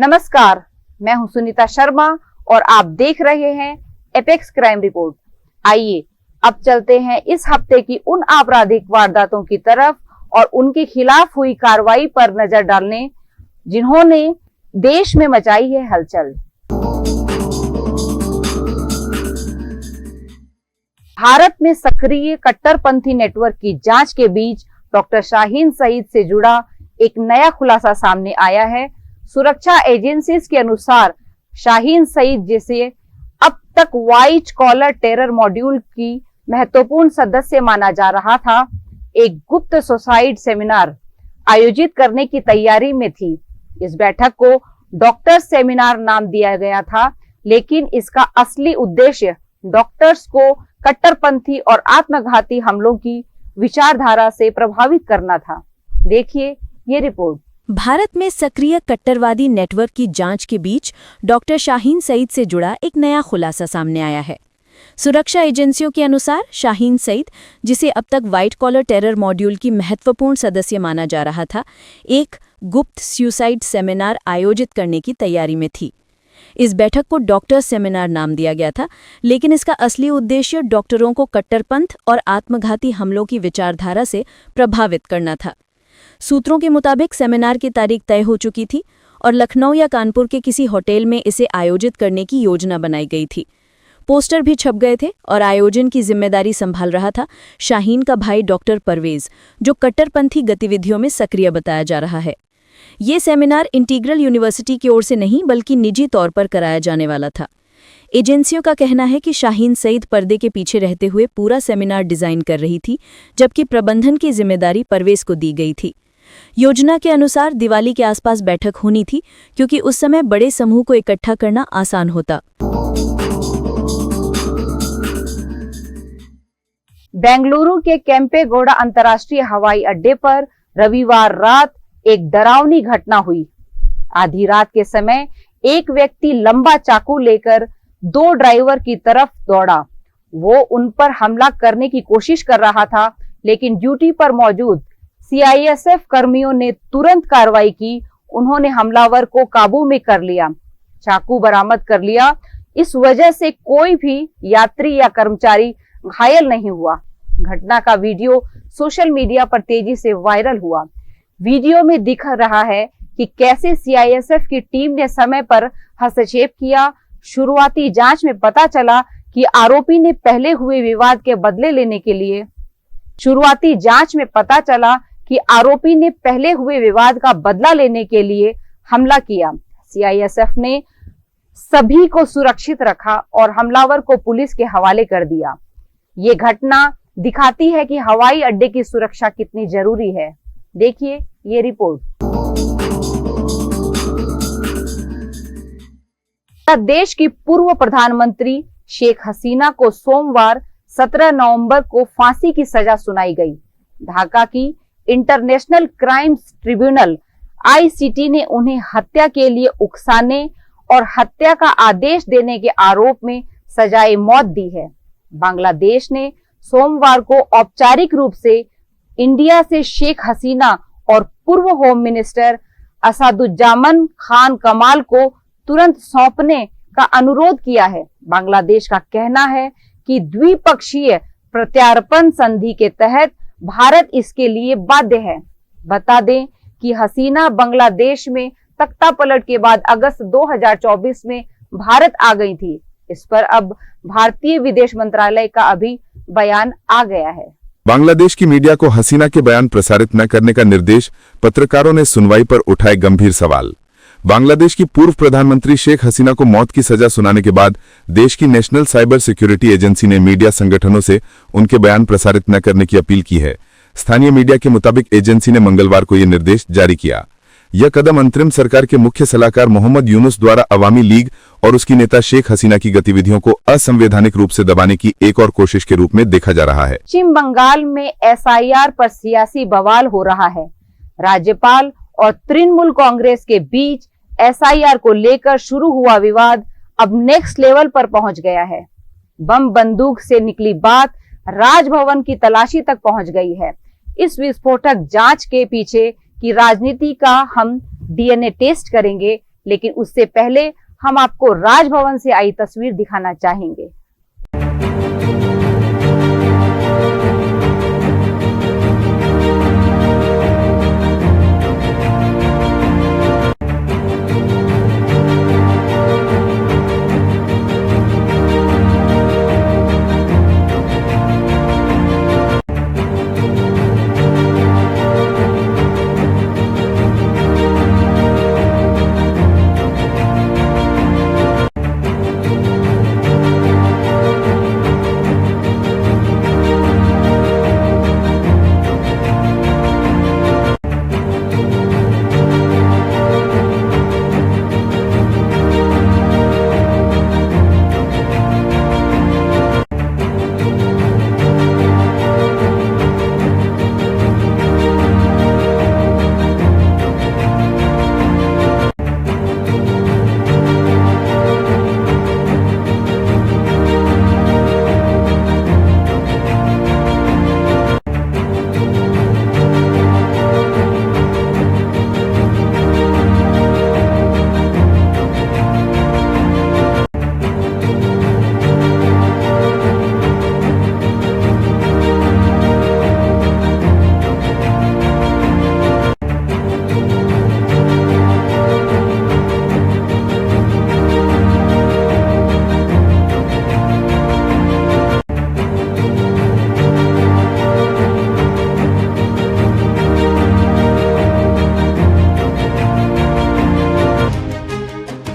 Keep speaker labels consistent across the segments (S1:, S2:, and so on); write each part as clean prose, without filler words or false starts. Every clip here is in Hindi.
S1: नमस्कार, मैं हूं सुनीता शर्मा और आप देख रहे हैं एपेक्स क्राइम रिपोर्ट। आइए अब चलते हैं इस हफ्ते की उन आपराधिक वारदातों की तरफ और उनके खिलाफ हुई कार्रवाई पर नजर डालने जिन्होंने देश में मचाई है हलचल। भारत में सक्रिय कट्टरपंथी नेटवर्क की जांच के बीच डॉक्टर शाहीन सईद से जुड़ा एक नया खुलासा सामने आया है। सुरक्षा एजेंसीज के अनुसार शाहीन सईद, जिसे अब तक व्हाइट कॉलर टेरर मॉड्यूल की महत्वपूर्ण सदस्य माना जा रहा था, एक गुप्त सुसाइड सेमिनार आयोजित करने की तैयारी में थी। इस बैठक को डॉक्टर सेमिनार नाम दिया गया था, लेकिन इसका असली उद्देश्य डॉक्टर्स को कट्टरपंथी और आत्मघाती हमलों की विचारधारा से प्रभावित करना था। देखिए ये रिपोर्ट।
S2: भारत में सक्रिय कट्टरवादी नेटवर्क की जांच के बीच डॉक्टर शाहीन सईद से जुड़ा एक नया खुलासा सामने आया है। सुरक्षा एजेंसियों के अनुसार शाहीन सईद, जिसे अब तक व्हाइट कॉलर टेरर मॉड्यूल की महत्वपूर्ण सदस्य माना जा रहा था, एक गुप्त सुसाइड सेमिनार आयोजित करने की तैयारी में थी। इस बैठक को डॉक्टर सेमिनार नाम दिया गया था, लेकिन इसका असली उद्देश्य डॉक्टरों को कट्टरपंथ और आत्मघाती हमलों की विचारधारा से प्रभावित करना था। सूत्रों के मुताबिक सेमिनार की तारीख तय हो चुकी थी और लखनऊ या कानपुर के किसी होटल में इसे आयोजित करने की योजना बनाई गई थी। पोस्टर भी छप गए थे और आयोजन की जिम्मेदारी संभाल रहा था शाहीन का भाई डॉक्टर परवेज, जो कट्टरपंथी गतिविधियों में सक्रिय बताया जा रहा है। ये सेमिनार इंटीग्रल यूनिवर्सिटी की ओर से नहीं बल्कि निजी तौर पर कराया जाने वाला था। एजेंसियों का कहना है कि शाहीन सईद पर्दे के पीछे रहते हुए पूरा सेमिनार डिजाइन कर रही थी, जबकि प्रबंधन की जिम्मेदारी परवेज को दी गई थी। योजना के अनुसार दिवाली के आसपास बैठक होनी थी, क्योंकि उस समय बड़े समूह को इकट्ठा करना आसान होता।
S1: बेंगलुरु के केम्पेगौड़ा अंतर्राष्ट्रीय हवाई अड्डे पर रविवार रात एक डरावनी घटना हुई। आधी रात के समय एक व्यक्ति लंबा चाकू लेकर दो ड्राइवर की तरफ दौड़ा। वो उन पर हमला करने की कोशिश कर रहा था, लेकिन ड्यूटी पर मौजूद सीआईएसएफ कर्मियों ने तुरंत कार्रवाई की। उन्होंने हमलावर को काबू में कर लिया, चाकू बरामद कर लिया। इस वजह से कोई भी यात्री या कर्मचारी घायल नहीं हुआ। घटना का वीडियो सोशल मीडिया पर तेजी से वायरल हुआ। वीडियो में दिख रहा है कि कैसे सीआईएसएफ की टीम ने समय पर हस्तक्षेप किया। शुरुआती जांच में पता चला कि आरोपी ने पहले हुए विवाद के बदले लेने के लिए हमला किया। सीआईएसएफ ने सभी को सुरक्षित रखा और हमलावर को पुलिस के हवाले कर दिया। ये घटना दिखाती है कि हवाई अड्डे की सुरक्षा कितनी जरूरी है। देखिए ये रिपोर्ट। देश की पूर्व प्रधानमंत्री शेख हसीना को सोमवार 17 नवंबर को फांसी की सजा सुनाई गई। ढाका की इंटरनेशनल क्राइम्स ट्रिब्यूनल आईसीटी ने उन्हें हत्या के लिए उकसाने और हत्या का आदेश देने के आरोप में सजाए मौत दी है। बांग्लादेश ने सोमवार को औपचारिक रूप से इंडिया से शेख हसीना और पूर्व होम मिनिस्टर असादुज्जामान खान कमाल को तुरंत सौंपने का अनुरोध किया है। बांग्लादेश का कहना है कि द्विपक्षीय प्रत्यार्पण संधि के तहत भारत इसके लिए बाध्य है। बता दें कि हसीना बांग्लादेश में तख्तापलट के बाद अगस्त 2024 में भारत आ गई थी। इस पर अब भारतीय विदेश मंत्रालय का अभी बयान आ गया है।
S3: बांग्लादेश की मीडिया को हसीना के बयान प्रसारित न करने का निर्देश, पत्रकारों ने सुनवाई पर उठाए गंभीर सवाल। बांग्लादेश की पूर्व प्रधानमंत्री शेख हसीना को मौत की सजा सुनाने के बाद देश की नेशनल साइबर सिक्योरिटी एजेंसी ने मीडिया संगठनों से उनके बयान प्रसारित न करने की अपील की है। स्थानीय मीडिया के मुताबिक एजेंसी ने मंगलवार को यह निर्देश जारी किया। यह कदम अंतरिम सरकार के मुख्य सलाहकार मोहम्मद यूनुस द्वारा अवामी लीग और उसकी नेता शेख हसीना की गतिविधियों को असंवैधानिक रूप से दबाने की एक और कोशिश के रूप में देखा जा रहा है।
S1: पश्चिम बंगाल में एसआईआर पर सियासी बवाल हो रहा है। राज्यपाल और तृणमूल कांग्रेस के बीच एसआईआर को लेकर शुरू हुआ विवाद अब नेक्स्ट लेवल पर पहुंच गया है। बम बंदूक से निकली बात राजभवन की तलाशी तक पहुंच गई है। इस विस्फोटक जांच के पीछे की राजनीति का हम डीएनए टेस्ट करेंगे, लेकिन उससे पहले हम आपको राजभवन से आई तस्वीर दिखाना चाहेंगे।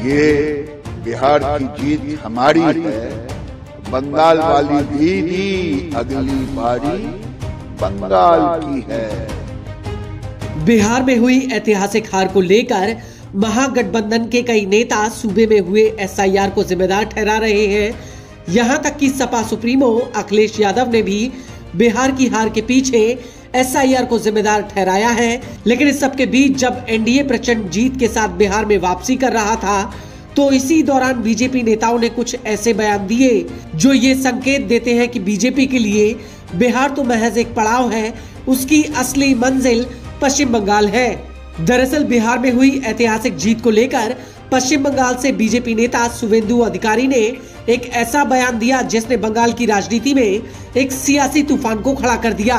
S4: ये बिहार की जीत हमारी है, बंगाल वाली दीदी अगली बारी बंगाल की है।
S5: बिहार में हुई ऐतिहासिक हार को लेकर महागठबंधन के कई नेता सूबे में हुए एसआईआर को जिम्मेदार ठहरा रहे हैं। यहां तक कि सपा सुप्रीमो अखिलेश यादव ने भी बिहार की हार के पीछे एसआईआर को जिम्मेदार ठहराया है। लेकिन इस सब के बीच जब एनडीए प्रचंड जीत के साथ बिहार में वापसी कर रहा था, तो इसी दौरान बीजेपी नेताओं ने कुछ ऐसे बयान दिए जो ये संकेत देते हैं कि बीजेपी के लिए बिहार तो महज एक पड़ाव है, उसकी असली मंजिल पश्चिम बंगाल है। दरअसल बिहार में हुई ऐतिहासिक जीत को लेकर पश्चिम बंगाल से बीजेपी नेता शुवेंदु अधिकारी ने एक ऐसा बयान दिया जिसने बंगाल की राजनीति में एक सियासी तूफान को खड़ा कर दिया।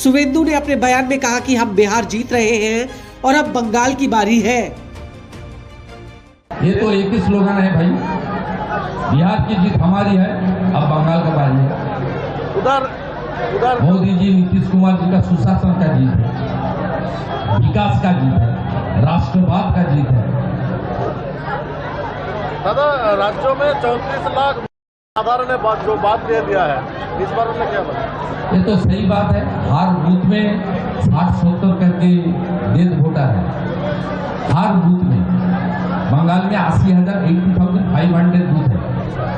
S5: शुवेंदु ने अपने बयान में कहा कि हम बिहार जीत रहे हैं और अब बंगाल की बारी है।
S6: ये तो एक ही स्लोगन है भाई, बिहार की जीत हमारी है, अब बंगाल का बारी है। उधर मोदी जी नीतीश कुमार जी का सुशासन का जीत है, विकास का जीत है, राष्ट्रवाद का जीत है।
S7: दादा, राज्यों में 34 लाख आधार ने जो बात दे दिया है, इस बार उन्होंने क्या बोला?
S6: ये तो सही बात है, हर बूथ में 60-70 करके डेथ वोटर है। हर बूथ में बंगाल में 80,500 बूथ है,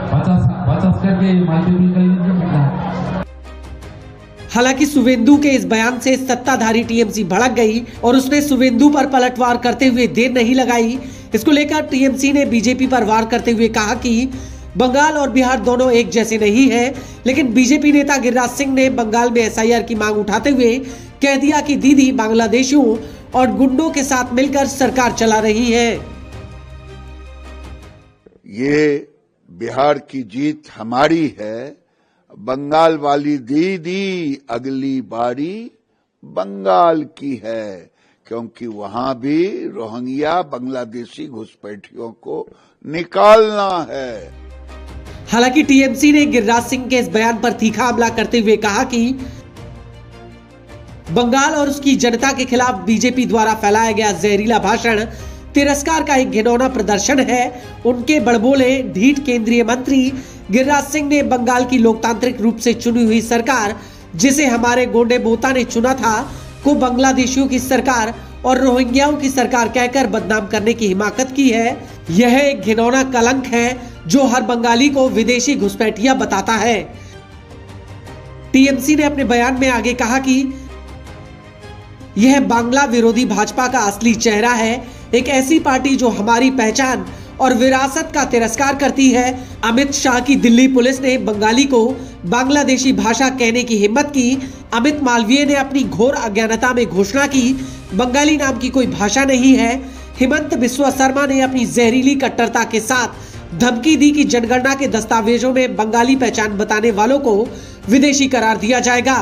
S6: 50 करके मल्टीपल कर लीजिए कितना है।
S5: हालांकि शुवेंदु के इस बयान से सत्ताधारी टीएमसी भड़क गई और उसने शुवेंदु पर पलटवार करते हुए देर नहीं लगाई। इसको लेकर टीएमसी ने बीजेपी पर वार करते हुए कहा कि बंगाल और बिहार दोनों एक जैसे नहीं है। लेकिन बीजेपी नेता गिरिराज सिंह ने बंगाल में एसआईआर की मांग उठाते हुए कह दिया कि दीदी बांग्लादेशियों और गुंडों के साथ मिलकर सरकार चला रही है।
S4: ये बिहार की जीत हमारी है, बंगाल वाली दीदी अगली बारी बंगाल की है, क्योंकि वहां भी रोहिंग्या बांग्लादेशी घुसपैठियों को निकालना है।
S5: हालांकि टीएमसी ने गिरिराज सिंह के इस बयान पर तीखा हमला करते हुए कहा कि बंगाल और उसकी जनता के खिलाफ बीजेपी द्वारा फैलाया गया जहरीला भाषण तिरस्कार का एक घिनौना प्रदर्शन है। उनके बड़बोले ढीठ केंद्रीय मंत्री गिरिराज सिंह ने बंगाल की लोकतांत्रिक रूप से चुनी हुई सरकार, जिसे हमारे गोंडे बोता ने चुना था, को बांग्लादेशियों की सरकार और रोहिंग्याओं की सरकार कहकर बदनाम करने की हिमाकत की है। यह एक घिनौना कलंक है जो हर बंगाली को विदेशी घुसपैठिया बताता है। टीएमसी ने अपने बयान में आगे कहा कि यह बांग्ला विरोधी भाजपा का असली चेहरा है, एक ऐसी पार्टी जो हमारी पहचान और विरासत का तिरस्कार करती है। अमित शाह की दिल्ली पुलिस ने बंगाली को बांग्लादेशी भाषा कहने की हिम्मत की। अमित मालवीय ने अपनी घोर अज्ञानता में घोषणा की बंगाली नाम की कोई भाषा नहीं है। हिमंत बिस्वा शर्मा ने अपनी जहरीली कट्टरता के साथ धमकी दी कि जनगणना के दस्तावेजों में बंगाली पहचान बताने वालों को विदेशी करार दिया जाएगा।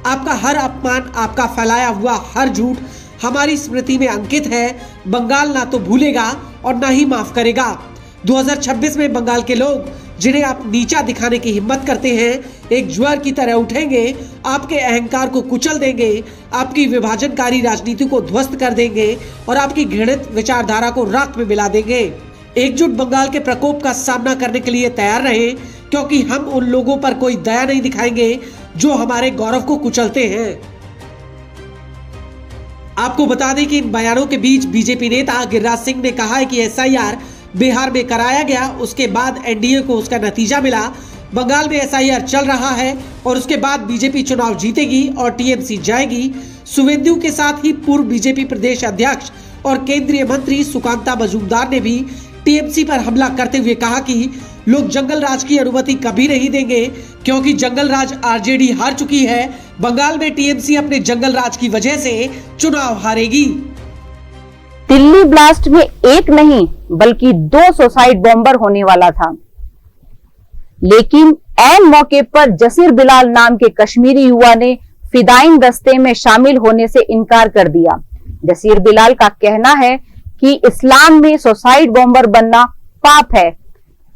S5: आपका हर अपमान, आपका फैलाया हुआ हर झूठ हमारी स्मृति में अंकित है। बंगाल ना तो भूलेगा और ना ही माफ करेगा। 2026 में बंगाल के लोग, जिन्हें आप नीचा दिखाने की हिम्मत करते हैं, एक ज्वार की तरह उठेंगे, आपके अहंकार को कुचल देंगे, आपकी विभाजनकारी राजनीति को ध्वस्त कर देंगे और आपकी घृणित विचारधारा को राख में मिला देंगे। एकजुट बंगाल के प्रकोप का सामना करने के लिए तैयार रहें, क्योंकि हम उन लोगों पर कोई दया नहीं दिखाएंगे जो हमारे गौरव को कुचलते हैं। आपको बता दें कि इन बयानों के बीच बीजेपी नेता गिरिराज सिंह ने कहा है कि एसआईआर बिहार में कराया गया, उसके बाद एनडीए को उसका नतीजा मिला। बंगाल में एसआईआर चल रहा है और उसके बाद बीजेपी चुनाव जीतेगी और टीएमसी जाएगी। शुवेंदु के साथ ही पूर्व बीजेपी प्रदेश अध्यक्ष और केंद्रीय मंत्री सुकांता मजूमदार ने भी टीएमसी पर हमला करते हुए कहा कि लोग जंगल राज की अनुमति कभी नहीं देंगे, क्योंकि जंगल राज आरजेडी हार चुकी है। बंगाल में टीएमसी अपने जंगल राज की वजह से चुनाव हारेगी।
S1: दिल्ली ब्लास्ट में एक नहीं बल्कि 2 सुसाइड बॉम्बर होने वाला था, लेकिन ऐन मौके पर जसीर बिलाल नाम के कश्मीरी युवा ने फिदाइन दस्ते में शामिल होने से इनकार कर दिया। जसीर बिलाल का कहना है कि इस्लाम में सुसाइड बॉम्बर बनना पाप है।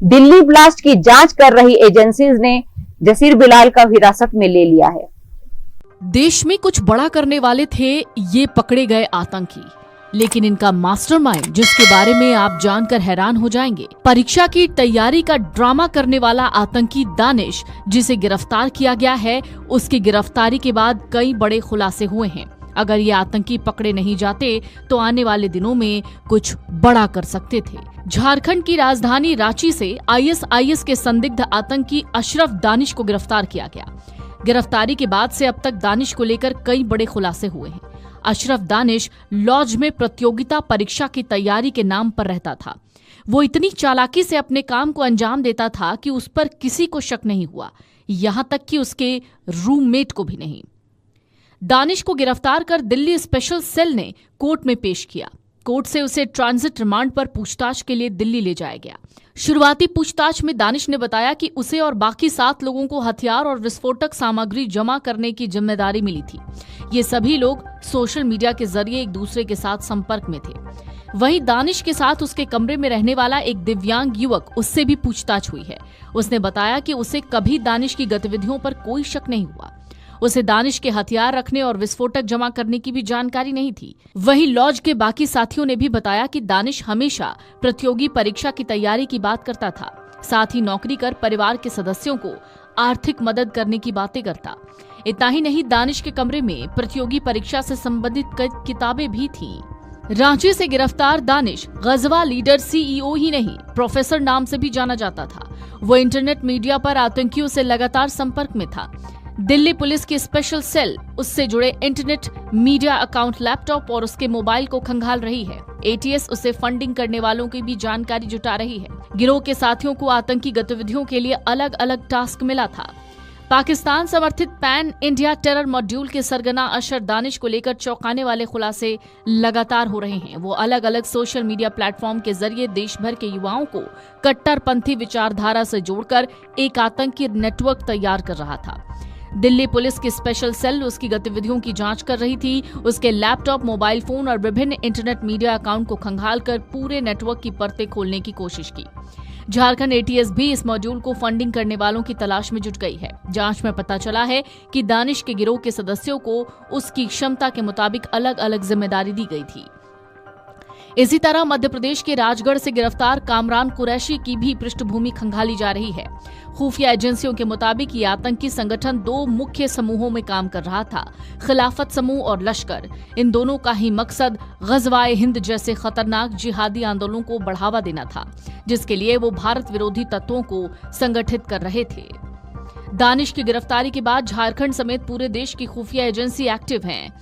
S1: दिल्ली ब्लास्ट की जांच कर रही एजेंसीज ने जसीर बिलाल का हिरासत में ले लिया है।
S8: देश में कुछ बड़ा करने वाले थे ये पकड़े गए आतंकी, लेकिन इनका मास्टरमाइंड, जिसके बारे में आप जानकर हैरान हो जाएंगे, परीक्षा की तैयारी का ड्रामा करने वाला आतंकी दानिश, जिसे गिरफ्तार किया गया है, उसकी गिरफ्तारी के बाद कई बड़े खुलासे हुए हैं। अगर ये आतंकी पकड़े नहीं जाते तो आने वाले दिनों में कुछ बड़ा कर सकते थे। झारखंड की राजधानी रांची से आईएसआईएस के संदिग्ध आतंकी अशरफ दानिश को गिरफ्तार किया गया। गिरफ्तारी के बाद से अब तक दानिश को लेकर कई बड़े खुलासे हुए हैं। अशरफ दानिश लॉज में प्रतियोगिता परीक्षा की तैयारी के नाम पर रहता था। वो इतनी चालाकी से अपने काम को अंजाम देता था कि उस पर किसी को शक नहीं हुआ, यहां तक कि उसके रूममेट को भी नहीं। दानिश को गिरफ्तार कर दिल्ली स्पेशल सेल ने कोर्ट में पेश किया। कोर्ट से उसे ट्रांजिट रिमांड पर पूछताछ के लिए दिल्ली ले जाया गया। शुरुआती पूछताछ में दानिश ने बताया कि उसे और बाकी 7 लोगों को हथियार और विस्फोटक सामग्री जमा करने की जिम्मेदारी मिली थी। ये सभी लोग सोशल मीडिया के जरिए एक दूसरे के साथ संपर्क में थे। वहीं दानिश के साथ उसके कमरे में रहने वाला एक दिव्यांग युवक, उससे भी पूछताछ हुई है। उसने बताया कि उसे कभी दानिश की गतिविधियों पर कोई शक नहीं हुआ। उसे दानिश के हथियार रखने और विस्फोटक जमा करने की भी जानकारी नहीं थी। वहीं लॉज के बाकी साथियों ने भी बताया कि दानिश हमेशा प्रतियोगी परीक्षा की तैयारी की बात करता था, साथ ही नौकरी कर परिवार के सदस्यों को आर्थिक मदद करने की बातें करता। इतना ही नहीं, दानिश के कमरे में प्रतियोगी परीक्षा से संबंधित कई किताबें भी थीं। रांची से गिरफ्तार दानिश गजवा लीडर सीईओ ही नहीं, प्रोफेसर नाम से भी जाना जाता था। वो इंटरनेट मीडिया पर आतंकियों से लगातार संपर्क में था। दिल्ली पुलिस की स्पेशल सेल उससे जुड़े इंटरनेट मीडिया अकाउंट, लैपटॉप और उसके मोबाइल को खंगाल रही है। एटीएस उसे फंडिंग करने वालों की भी जानकारी जुटा रही है। गिरोह के साथियों को आतंकी गतिविधियों के लिए अलग अलग टास्क मिला था। पाकिस्तान समर्थित पैन इंडिया टेरर मॉड्यूल के सरगना अशर दानिश को लेकर चौंकाने वाले खुलासे लगातार हो रहे हैं। वो अलग अलग सोशल मीडिया प्लेटफॉर्म के जरिए देश भर के युवाओं को कट्टरपंथी विचारधारा से जोड़कर एक आतंकी नेटवर्क तैयार कर रहा था। दिल्ली पुलिस की स्पेशल सेल उसकी गतिविधियों की जांच कर रही थी। उसके लैपटॉप, मोबाइल फोन और विभिन्न इंटरनेट मीडिया अकाउंट को खंगालकर पूरे नेटवर्क की परतें खोलने की कोशिश की। झारखंड एटीएस भी इस मॉड्यूल को फंडिंग करने वालों की तलाश में जुट गई है। जांच में पता चला है कि दानिश के गिरोह के सदस्यों को उसकी क्षमता के मुताबिक अलग अलग जिम्मेदारी दी गई थी। इसी तरह मध्य प्रदेश के राजगढ़ से गिरफ्तार कामरान कुरैशी की भी पृष्ठभूमि खंगाली जा रही है। खुफिया एजेंसियों के मुताबिक ये आतंकी संगठन 2 मुख्य समूहों में काम कर रहा था, खिलाफत समूह और लश्कर। इन दोनों का ही मकसद गजवाए हिंद जैसे खतरनाक जिहादी आंदोलनों को बढ़ावा देना था, जिसके लिए वो भारत विरोधी तत्वों को संगठित कर रहे थे। दानिश की गिरफ्तारी के बाद झारखंड समेत पूरे देश की खुफिया एजेंसी एक्टिव हैं।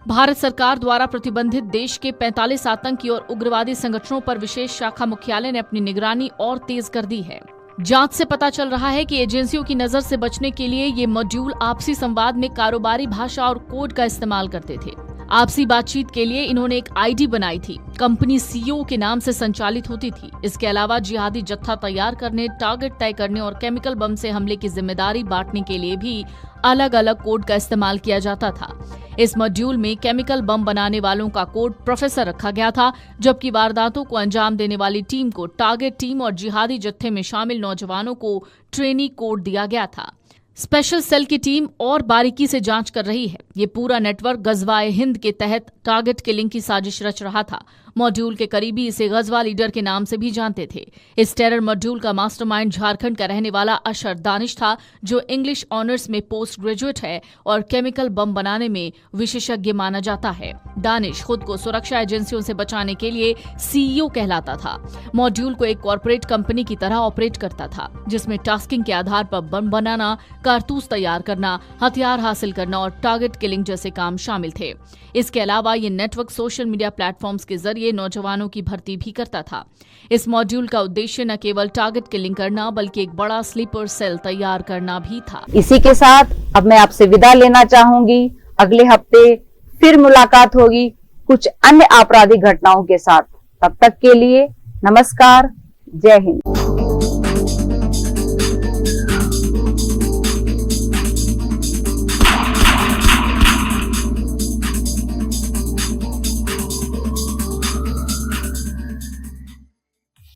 S8: भारत सरकार द्वारा प्रतिबंधित देश के 45 आतंकी और उग्रवादी संगठनों पर विशेष शाखा मुख्यालय ने अपनी निगरानी और तेज कर दी है। जांच से पता चल रहा है कि एजेंसियों की नजर से बचने के लिए ये मॉड्यूल आपसी संवाद में कारोबारी भाषा और कोड का इस्तेमाल करते थे। आपसी बातचीत के लिए इन्होंने एक आईडी बनाई थी। कंपनी सीईओ के नाम से संचालित होती थी। इसके अलावा जिहादी जत्था तैयार करने, टारगेट तय करने और केमिकल बम से हमले की जिम्मेदारी बांटने के लिए भी अलग अलग कोड का इस्तेमाल किया जाता था। इस मॉड्यूल में केमिकल बम बनाने वालों का कोड प्रोफेसर रखा गया था, जबकि वारदातों को अंजाम देने वाली टीम को टारगेट टीम और जिहादी जत्थे में शामिल नौजवानों को ट्रेनी कोड दिया गया था। स्पेशल सेल की टीम और बारीकी से जांच कर रही है। ये पूरा नेटवर्क गजवाए हिंद के तहत टारगेट किलिंग की साजिश रच रहा था। मॉड्यूल के करीबी इसे गजवा लीडर के नाम से भी जानते थे। इस टेरर मॉड्यूल का मास्टरमाइंड झारखंड का रहने वाला अशर दानिश था, जो इंग्लिश ऑनर्स में पोस्ट ग्रेजुएट है और केमिकल बम बनाने में विशेषज्ञ माना जाता है। दानिश खुद को सुरक्षा एजेंसियों से बचाने के लिए सीईओ कहलाता था। मॉड्यूल को एक कॉर्पोरेट कंपनी की तरह ऑपरेट करता था, जिसमें टास्किंग के आधार पर बम बनाना, कारतूस तैयार करना, हथियार हासिल करना और टारगेट किलिंग जैसे काम शामिल थे। इसके अलावा ये नेटवर्क सोशल मीडिया प्लेटफॉर्म्स के जरिए नौजवानों की भर्ती भी करता था। इस मॉड्यूल का उद्देश्य न केवल टारगेट किलिंग करना बल्कि एक बड़ा स्लीपर सेल तैयार करना भी था।
S1: इसी के साथ अब मैं आपसे विदा लेना चाहूंगी। अगले हफ्ते फिर मुलाकात होगी कुछ अन्य आपराधिक घटनाओं के साथ। तब तक के लिए नमस्कार, जय हिंद।